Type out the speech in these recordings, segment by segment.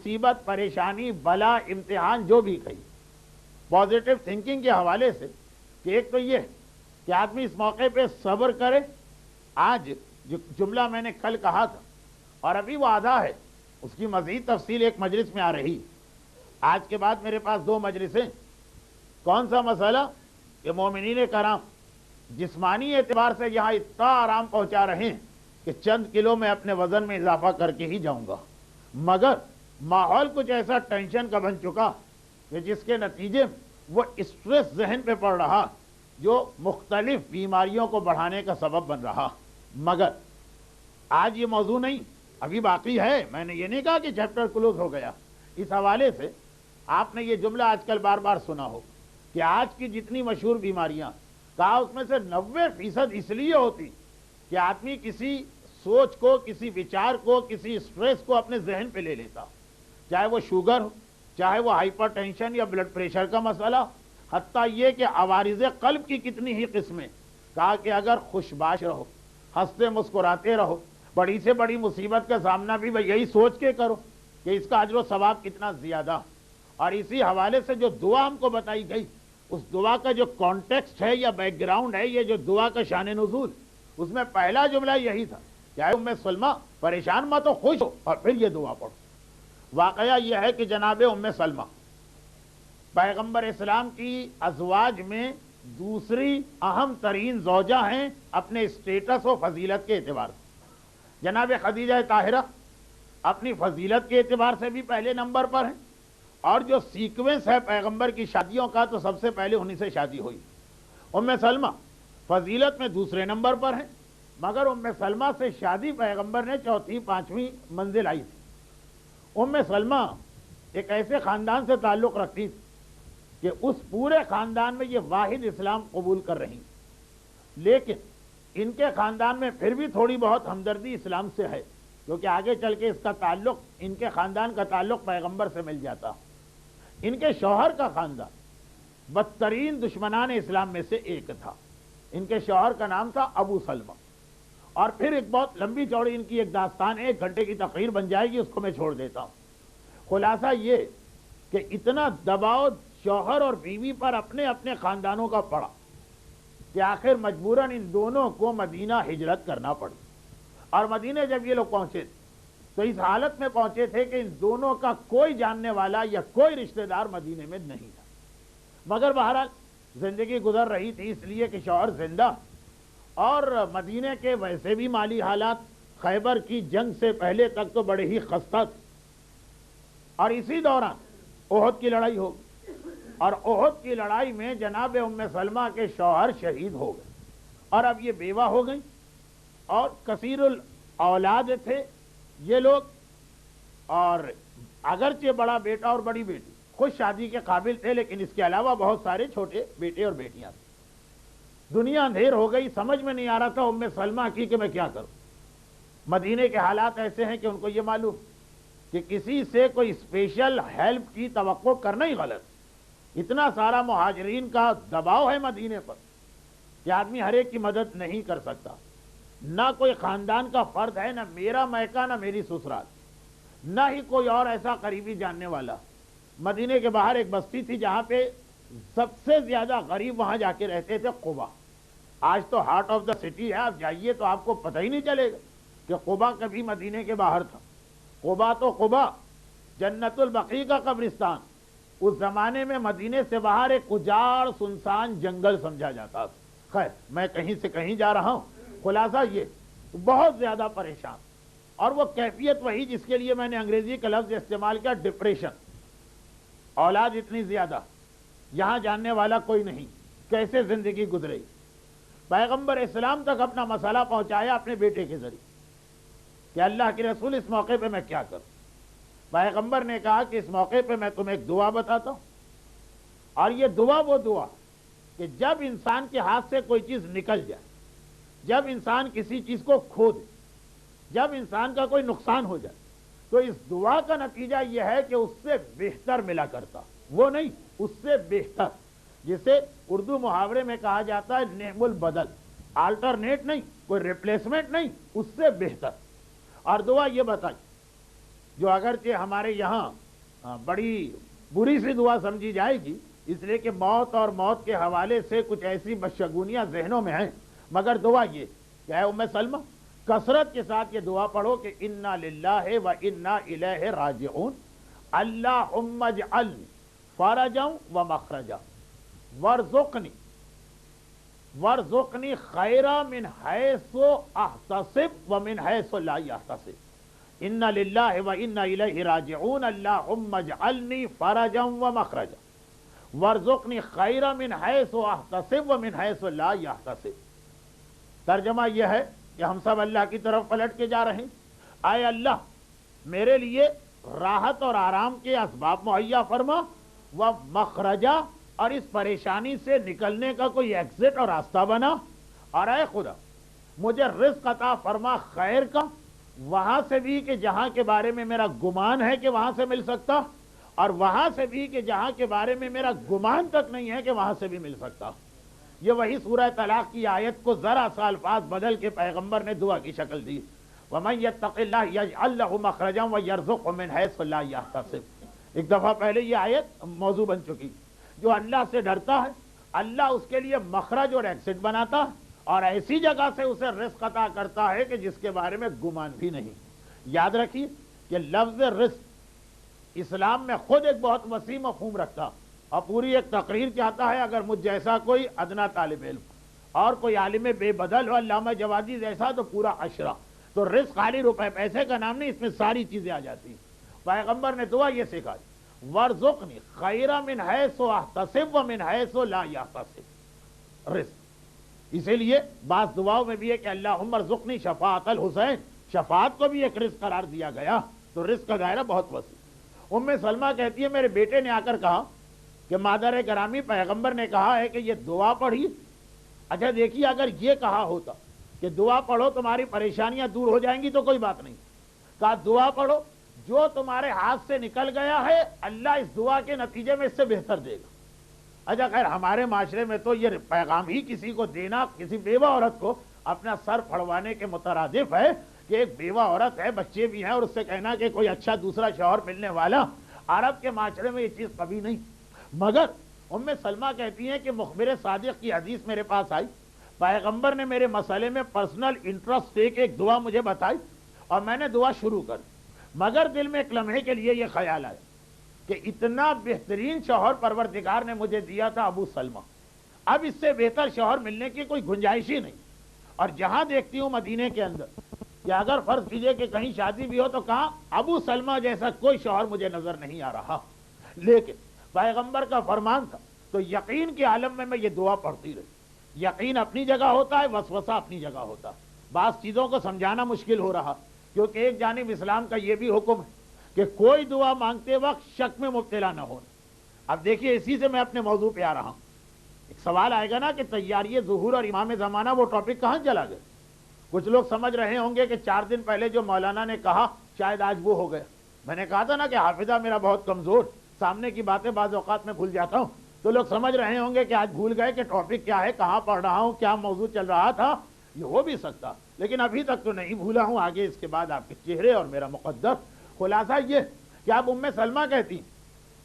مصیبت، پریشانی، بلا، امتحان جو بھی کہی، پازیٹو تھنکنگ کے حوالے سے کہ ایک تو یہ کہ آدمی اس موقع پہ صبر کرے. آج جو جملہ میں نے کل کہا تھا اور ابھی وہ آدھا ہے، اس کی مزید تفصیل ایک مجلس میں آ رہی. آج کے بعد میرے پاس 2 مجلسیں. کون سا مسئلہ؟ کہ مومنین کرام جسمانی اعتبار سے یہاں اتنا آرام پہنچا رہے ہیں کہ چند کلو میں اپنے وزن میں اضافہ کر کے ہی جاؤں گا، مگر ماحول کچھ ایسا ٹینشن کا بن چکا کہ جس کے نتیجے وہ اسٹریس ذہن پہ پڑ رہا جو مختلف بیماریوں کو بڑھانے کا سبب بن رہا. مگر آج یہ موضوع نہیں، ابھی باقی ہے. میں نے یہ نہیں کہا کہ چیپٹر کلوز ہو گیا. اس حوالے سے آپ نے یہ جملہ آج کل بار بار سنا ہو کہ آج کی جتنی مشہور بیماریاں، کہا اس میں سے 90% اس لیے ہوتی کہ آدمی کسی سوچ کو، کسی وچار کو، کسی اسٹریس کو اپنے ذہن پہ لے لیتا، چاہے وہ شوگر ہو، چاہے وہ ہائپر ٹینشن یا بلڈ پریشر کا مسئلہ، حتیٰ یہ کہ عوارض قلب کی کتنی ہی قسمیں. کہا کہ اگر خوش باش رہو، ہنستے مسکراتے رہو، بڑی سے بڑی مصیبت کا سامنا بھی یہی سوچ کے کرو کہ اس کا اجر و ثواب کتنا زیادہ. اور اسی حوالے سے جو دعا ہم کو بتائی گئی، اس دعا کا جو کانٹیکسٹ ہے یا بیک گراؤنڈ ہے، یہ جو دعا کا شان نزول، اس میں پہلا جملہ یہی تھا کہ اے ام سلمہ پریشان مت ہو، خوش ہو، اور پھر یہ دعا پڑھو. واقعہ یہ ہے کہ جناب ام سلمہ پیغمبر اسلام کی ازواج میں دوسری اہم ترین زوجہ ہیں اپنے اسٹیٹس و فضیلت کے اعتبار سے. جناب خدیجہ طاہرہ اپنی فضیلت کے اعتبار سے بھی پہلے نمبر پر ہیں، اور جو سیکوینس ہے پیغمبر کی شادیوں کا تو سب سے پہلے انہی سے شادی ہوئی. ام سلمہ فضیلت میں دوسرے نمبر پر ہیں، مگر ام سلمہ سے شادی پیغمبر نے 4تھی 5ویں منزل آئی تھی. ام سلمہ ایک ایسے خاندان سے تعلق رکھتی تھی کہ اس پورے خاندان میں یہ واحد اسلام قبول کر رہی، لیکن ان کے خاندان میں پھر بھی تھوڑی بہت ہمدردی اسلام سے ہے، کیونکہ آگے چل کے اس کا تعلق، ان کے خاندان کا تعلق پیغمبر سے مل جاتا. ان کے شوہر کا خاندان بدترین دشمنان اسلام میں سے ایک تھا. ان کے شوہر کا نام تھا ابو سلمہ. اور پھر ایک بہت لمبی چوڑی ان کی ایک داستان، 1 گھنٹے کی تقریر بن جائے گی، اس کو میں چھوڑ دیتا ہوں. خلاصہ یہ کہ اتنا دباؤ شوہر اور بیوی پر اپنے اپنے خاندانوں کا پڑا کہ آخر مجبوراً ان دونوں کو مدینہ ہجرت کرنا پڑی. اور مدینہ جب یہ لوگ پہنچے تو اس حالت میں پہنچے تھے کہ ان دونوں کا کوئی جاننے والا یا کوئی رشتہ دار مدینے میں نہیں تھا. مگر بہرحال زندگی گزر رہی تھی، اس لیے کہ شوہر زندہ، اور مدینے کے ویسے بھی مالی حالات خیبر کی جنگ سے پہلے تک تو بڑے ہی خستہ تھے. اور اسی دوران احد کی لڑائی ہو گئی، اور احد کی لڑائی میں جناب ام سلمہ کے شوہر شہید ہو گئے، اور اب یہ بیوہ ہو گئی، اور کثیر الاولاد تھے یہ لوگ. اور اگرچہ بڑا بیٹا اور بڑی بیٹی خود شادی کے قابل تھے، لیکن اس کے علاوہ بہت سارے چھوٹے بیٹے اور بیٹیاں تھے. دنیا اندھیر ہو گئی، سمجھ میں نہیں آ رہا تھا ام سلمہ کی کہ میں کیا کروں. مدینے کے حالات ایسے ہیں کہ ان کو یہ معلوم کہ کسی سے کوئی اسپیشل ہیلپ کی توقع کرنا ہی غلط. اتنا سارا مہاجرین کا دباؤ ہے مدینے پر کہ آدمی ہر ایک کی مدد نہیں کر سکتا. نہ کوئی خاندان کا فرد ہے، نہ میرا میکا، نہ میری سسرال، نہ ہی کوئی اور ایسا قریبی جاننے والا. مدینے کے باہر ایک بستی تھی جہاں پہ سب سے زیادہ غریب وہاں جا کے رہتے تھے، قبا. آج تو ہارٹ آف دا سٹی ہے، آپ جائیے تو آپ کو پتہ ہی نہیں چلے گا کہ قبا کبھی مدینے کے باہر تھا. قبا تو قبا، جنت البقیع کا قبرستان، اس زمانے میں مدینے سے باہر ایک اجاڑ سنسان جنگل سمجھا جاتا تھا. خیر میں کہیں سے کہیں جا رہا ہوں. خلاصہ یہ بہت زیادہ پریشان، اور وہ کیفیت وہی جس کے لیے میں نے انگریزی کا لفظ استعمال کیا، ڈپریشن. اولاد اتنی زیادہ، یہاں جاننے والا کوئی نہیں، کیسے زندگی گزرے. پیغمبر اسلام تک اپنا مسئلہ پہنچایا اپنے بیٹے کے ذریعے کہ اللہ کے رسول اس موقع پہ میں کیا کروں. پیغمبر نے کہا کہ اس موقع پہ میں تمہیں ایک دعا بتاتا ہوں، اور یہ دعا وہ دعا کہ جب انسان کے ہاتھ سے کوئی چیز نکل جائے، جب انسان کسی چیز کو کھو دے، جب انسان کا کوئی نقصان ہو جائے، تو اس دعا کا نتیجہ یہ ہے کہ اس سے بہتر ملا کرتا. وہ نہیں، اس سے بہتر، جسے اردو محاورے میں کہا جاتا ہے نعم البدل. آلٹرنیٹ نہیں، کوئی ریپلیسمنٹ نہیں، اس سے بہتر. اور دعا یہ بتائی جو اگرچہ ہمارے یہاں بڑی بری سی دعا سمجھی جائے گی، اس لیے کہ موت اور موت کے حوالے سے کچھ ایسی بدشگونیاں ذہنوں میں ہیں، مگر دعا یہ کہ اے ام سلمہ کثرت کے ساتھ یہ دعا پڑھو کہ انا للہ و انا الیہ راجعون، اللہم اجعل فرجا و مخرجا وارزقنی خیرا من حیث احتسب و من حیث لا احتسب، انا للہ و انا الیہ راجعون، اللہم اجعلنی فرجا و مخرجا وارزقنی خیرا من حیث احتسب و من حیث لا احتسب۔ ترجمہ یہ ہے کہ ہم سب اللہ کی طرف پلٹ کے جا رہے ہیں، اے اللہ میرے لیے راحت اور آرام کے اسباب مہیا فرما، و مخرجہ اور اس پریشانی سے نکلنے کا کوئی ایگزٹ اور راستہ بنا، اور اے خدا مجھے رزق عطا فرما خیر کا، وہاں سے بھی کہ جہاں کے بارے میں میرا گمان ہے کہ وہاں سے مل سکتا، اور وہاں سے بھی کہ جہاں کے بارے میں میرا گمان تک نہیں ہے کہ وہاں سے بھی مل سکتا۔ یہ وہی سورہ طلاق کی آیت کو ذرا سا الفاظ بدل کے پیغمبر نے دعا کی شکل دی، وَمَن يَتَّقِ اللَّهَ يَجْعَل لَّهُ مَخْرَجًا وَيَرْزُقْهُ مِنْ حَيْثُ لَا يَحْتَسِبُ۔ ایک دفعہ پہلے یہ آیت موضوع بن چکی، جو اللہ سے ڈرتا ہے اللہ اس کے لیے مخرج اور ایکسٹ بناتا ہے، اور ایسی جگہ سے اسے رزق عطا کرتا ہے کہ جس کے بارے میں گمان بھی نہیں۔ یاد رکھیے کہ لفظ رزق اسلام میں خود ایک بہت وسیع مفہوم رکھتا، اور پوری ایک تقریر چاہتا ہے۔ اگر مجھ جیسا کوئی ادنا طالب علم اور کوئی عالم بے بدل ہو، علامہ جوادی جیسا، تو پورا عشرہ، تو رزق خالی روپے پیسے کا نام نہیں، اس میں ساری چیزیں آ جاتی ہیں۔ پیغمبر نے دعا یہ سکھائی، وارزقنی خیرا من حیث احتسب و من حیث لا احتسب، رزق۔ اسی لیے بعض دعاؤں میں بھی ہے کہ اللہم ارزقنی شفاعت الحسین، شفاعت کو بھی ایک رزق قرار دیا گیا، تو رزق کا دائرہ بہت وسیع۔ ام سلمہ کہتی ہے میرے بیٹے نے آ کر کہا کہ مادر گرامی پیغمبر نے کہا ہے کہ یہ دعا پڑھی۔ اچھا دیکھیے، اگر یہ کہا ہوتا کہ دعا پڑھو تمہاری پریشانیاں دور ہو جائیں گی تو کوئی بات نہیں، کہا دعا پڑھو، جو تمہارے ہاتھ سے نکل گیا ہے اللہ اس دعا کے نتیجے میں اس سے بہتر دے گا۔ اچھا خیر، ہمارے معاشرے میں تو یہ پیغام ہی کسی کو دینا، کسی بیوہ عورت کو اپنا سر پھڑوانے کے مترادف ہے کہ ایک بیوہ عورت ہے، بچے بھی ہیں، اور اس سے کہنا کہ کوئی اچھا دوسرا شوہر ملنے والا۔ عرب کے معاشرے میں یہ چیز کبھی نہیں۔ مگر ام سلمہ کہتی ہیں کہ مخبر صادق کی حدیث میرے پاس آئی، پیغمبر نے میرے مسئلے میں پرسنل انٹرسٹ سے ایک دعا مجھے بتائی، اور میں نے دعا شروع کر دی، مگر دل میں ایک لمحے کے لیے یہ خیال آیا کہ اتنا بہترین شوہر پروردگار نے مجھے دیا تھا ابو سلمہ، اب اس سے بہتر شوہر ملنے کی کوئی گنجائش ہی نہیں۔ اور جہاں دیکھتی ہوں مدینے کے اندر کہ اگر فرض کیجئے کہ کہیں شادی بھی ہو تو کہاں ابو سلمہ جیسا کوئی شوہر مجھے نظر نہیں آ رہا، لیکن پیغمبر کا فرمان تھا تو یقین کے عالم میں یہ دعا پڑھتی رہی۔ یقین اپنی جگہ ہوتا ہے، وسوسہ اپنی جگہ ہوتا ہے۔ بعض چیزوں کو سمجھانا مشکل ہو رہا، کیونکہ ایک جانب اسلام کا یہ بھی حکم ہے کہ کوئی دعا مانگتے وقت شک میں مبتلا نہ ہونا۔ اب دیکھیے، اسی سے میں اپنے موضوع پہ آ رہا ہوں۔ ایک سوال آئے گا نا کہ تیاری ظہور اور امام زمانہ، وہ ٹاپک کہاں چلا گیا؟ کچھ لوگ سمجھ رہے ہوں گے کہ 4 دن پہلے جو مولانا نے کہا شاید آج وہ ہو گیا۔ میں نے کہا تھا نا کہ حافظہ میرا بہت کمزور، سامنے کی باتیں بعض اوقات میں بھول جاتا ہوں، تو لوگ سمجھ رہے ہوں گے کہ آج بھول گئے کہ ٹاپک کیا ہے، کہاں پڑھ رہا ہوں، کیا موضوع چل رہا تھا۔ یہ ہو بھی سکتا، لیکن ابھی تک تو نہیں بھولا ہوں۔ آگے اس کے بعد آپ کے چہرے اور میرا مقدر۔ خلاصہ یہ کہ اب ام سلمہ کہتی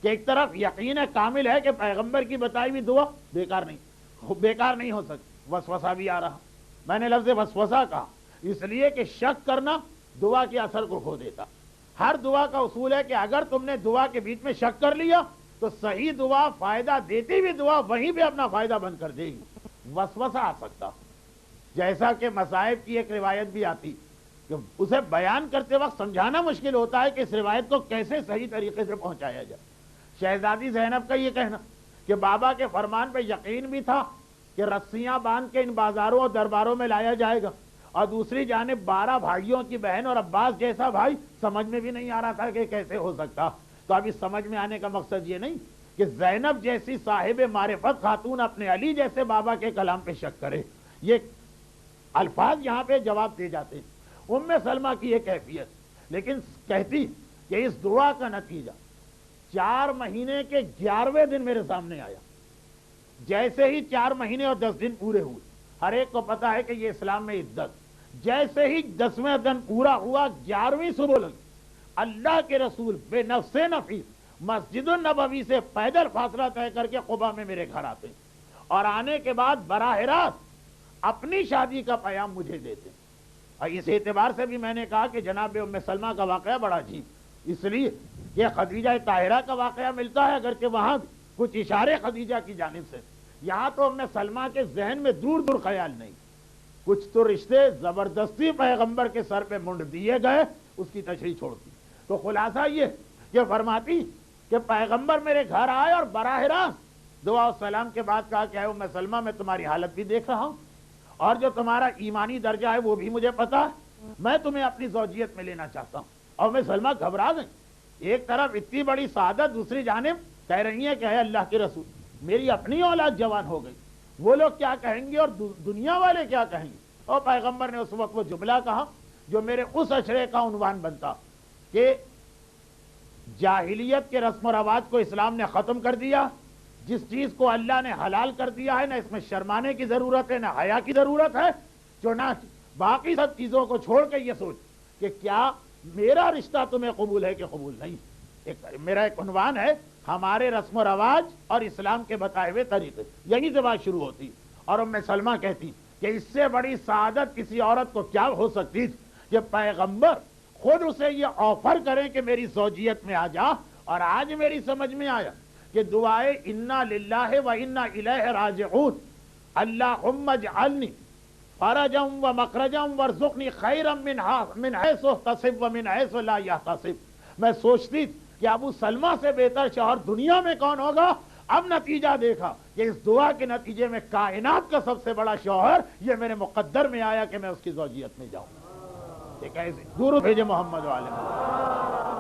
کہ ایک طرف یقین کامل ہے کہ پیغمبر کی بتائی ہوئی دعا بیکار نہیں ہو سکتی، وسوسہ بھی آ رہا۔ میں نے لفظ وسوسہ کہا اس لیے کہ شک کرنا دعا کے اثر کو کھو دیتا۔ ہر دعا کا اصول ہے کہ اگر تم نے دعا کے بیچ میں شک کر لیا تو صحیح دعا، فائدہ دیتی ہوئی دعا وہیں پہ اپنا فائدہ بند کر دے گی۔ وسوسہ آ سکتا، جیسا کہ مصائب کی ایک روایت بھی آتی کہ اسے بیان کرتے وقت سمجھانا مشکل ہوتا ہے کہ اس روایت کو کیسے صحیح طریقے سے پہنچایا جائے۔ شہزادی زینب کا یہ کہنا کہ بابا کے فرمان پہ یقین بھی تھا کہ رسیاں باندھ کے ان بازاروں اور درباروں میں لایا جائے گا، اور دوسری جانب 12 بھائیوں کی بہن اور عباس جیسا بھائی، سمجھ میں بھی نہیں آ رہا تھا کہ کیسے ہو سکتا۔ تو اب اس سمجھ میں آنے کا مقصد یہ نہیں کہ زینب جیسی صاحب معرفت خاتون اپنے علی جیسے بابا کے کلام پہ شک کرے۔ یہ الفاظ یہاں پہ جواب دے جاتے ہیں۔ ام سلمہ کی یہ کیفیت، لیکن کہتی کہ اس دعا کا نتیجہ 4 مہینے کے 11ویں دن میرے سامنے آیا۔ جیسے ہی 4 مہینے اور 10 دن پورے ہوئے، ہر ایک کو پتا ہے کہ یہ اسلام میں عدت، جیسے ہی 10ویں دن پورا ہوا 11ویں صبح لگی، اللہ کے رسول بے نفس نفیس مسجد النبوی سے پیدل فاصلہ طے کر کے قباء میں میرے گھر آتے اور آنے کے بعد براہ راست اپنی شادی کا پیام مجھے دیتے. اور اس اعتبار سے بھی میں نے کہا کہ جناب ام سلمہ کا واقعہ بڑا عجیب، اس لیے کہ خدیجہ طاہرہ کا واقعہ ملتا ہے اگرچہ وہاں کچھ اشارے خدیجہ کی جانب سے، یہاں تو ام سلمہ کے ذہن میں دور دور خیال نہیں. کچھ تو رشتے زبردستی پیغمبر کے سر پہ منڈ دیے گئے، اس کی تشریح چھوڑتی. تو خلاصہ یہ کہ فرماتی کہ پیغمبر میرے گھر آئے اور براہ راست دعا و سلام کے بعد کہا کہ اے ام سلمہ میں تمہاری حالت بھی دیکھ رہا ہوں اور جو تمہارا ایمانی درجہ ہے وہ بھی مجھے پتا ہے، میں تمہیں اپنی زوجیت میں لینا چاہتا ہوں. اور ام سلمہ گھبرا گئی، ایک طرف اتنی بڑی سعادت، دوسری جانب کہہ رہی ہیں کہ اے اللہ کے رسول میری اپنی اولاد جوان ہو گئی، وہ لوگ کیا کہیں گے اور دنیا والے کیا کہیں گے. اور پیغمبر نے اس وقت وہ جملہ کہا جو میرے اس اشرے کا عنوان بنتا کہ جاہلیت کے رسم و رواج کو اسلام نے ختم کر دیا، جس چیز کو اللہ نے حلال کر دیا ہے نہ اس میں شرمانے کی ضرورت ہے نہ حیا کی ضرورت ہے، چنانچہ باقی سب چیزوں کو چھوڑ کے یہ سوچ کہ کیا میرا رشتہ تمہیں قبول ہے کہ قبول نہیں. میرا ایک عنوان ہے ہمارے رسم و رواج اور اسلام کے بتائے ہوئے طریقے، یہیں سے بات شروع ہوتی. اور ام سلمہ کہتی کہ اس سے بڑی سعادت کسی عورت کو کیا ہو سکتی کہ پیغمبر خود اسے یہ آفر کریں کہ میری زوجیت میں آ جا. اور آج میری سمجھ میں آیا کہ دعائے انا للہ و انا الیہ راجعون، اللہم اجعلنی فرجا و مخرجا وارزقنی خیرا من حیث احتسب و من حیث لا یحتسب. میں سوچتی کہ ابو سلمہ سے بہتر شوہر دنیا میں کون ہوگا. اب نتیجہ دیکھا کہ اس دعا کے نتیجے میں کائنات کا سب سے بڑا شوہر یہ میرے مقدر میں آیا کہ میں اس کی زوجیت میں جاؤں. یہ کیسے دور بھیجے محمد والے